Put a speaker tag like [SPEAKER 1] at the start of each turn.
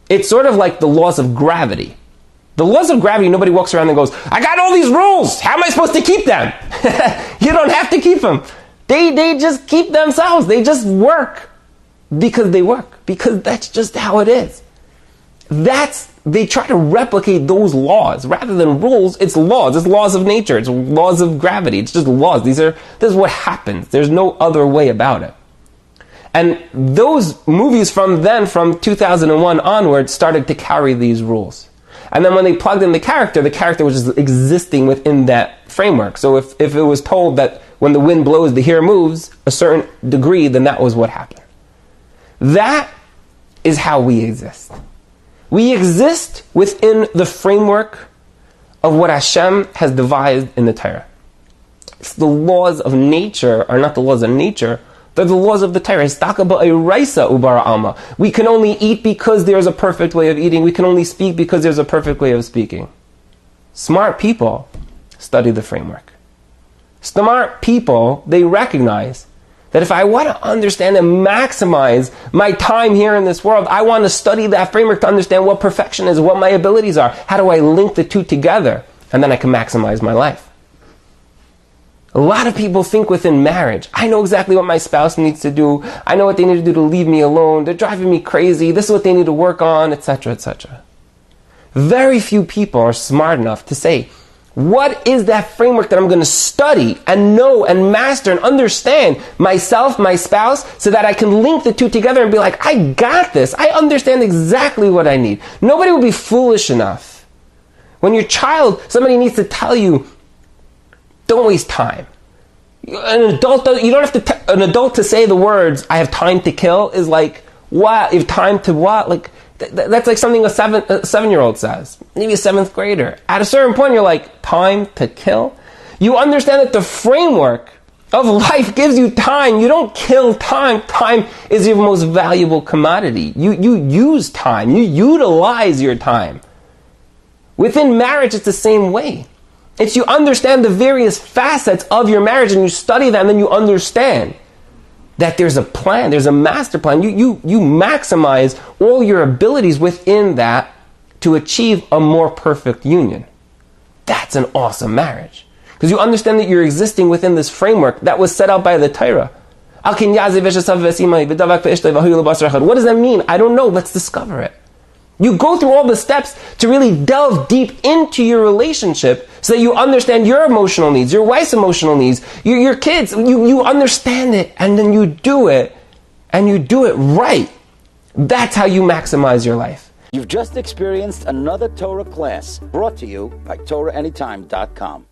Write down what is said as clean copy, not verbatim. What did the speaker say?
[SPEAKER 1] It's sort of like the laws of gravity. The laws of gravity, nobody walks around and goes, I got all these rules. How am I supposed to keep them? You don't have to keep them. They just keep themselves. They just work because they work. Because that's just how it is. They try to replicate those laws. Rather than rules, it's laws. It's laws of nature. It's laws of gravity. It's just laws. This is what happens. There's no other way about it. And those movies from 2001 onward, started to carry these rules. And then when they plugged in the character was just existing within that framework. So if it was told that when the wind blows, the hair moves a certain degree, then that was what happened. That is how we exist. We exist within the framework of what Hashem has devised in the Torah. It's the laws of nature are not the laws of nature. They're the laws of the Torah. We can only eat because there's a perfect way of eating. We can only speak because there's a perfect way of speaking. Smart people study the framework. Smart people, they recognize that if I want to understand and maximize my time here in this world, I want to study that framework to understand what perfection is, what my abilities are. How do I link the two together? And then I can maximize my life. A lot of people think within marriage, I know exactly what my spouse needs to do. I know what they need to do to leave me alone. They're driving me crazy. This is what they need to work on, etc., etc. Very few people are smart enough to say, what is that framework that I'm going to study and know and master and understand myself, my spouse, so that I can link the two together and be like, I got this. I understand exactly what I need. Nobody will be foolish enough. When your child, somebody needs to tell you, don't waste time. An adult, you don't have to an adult to say the words, I have time to kill, is like, what? You have time to what? Like, that's like something a 7-year-old says. Maybe a 7th grader. At a certain point, you're like, time to kill? You understand that the framework of life gives you time. You don't kill time. Time is your most valuable commodity. You use time. You utilize your time. Within marriage, it's the same way. It's you understand the various facets of your marriage and you study them, and then you understand that there's a plan, there's a master plan. You maximize all your abilities within that to achieve a more perfect union. That's an awesome marriage. Because you understand that you're existing within this framework that was set out by the Torah. What does that mean? I don't know. Let's discover it. You go through all the steps to really delve deep into your relationship so that you understand your emotional needs, your wife's emotional needs, your kids. You understand it, and then you do it, and you do it right. That's how you maximize your life.
[SPEAKER 2] You've just experienced another Torah class brought to you by TorahAnytime.com.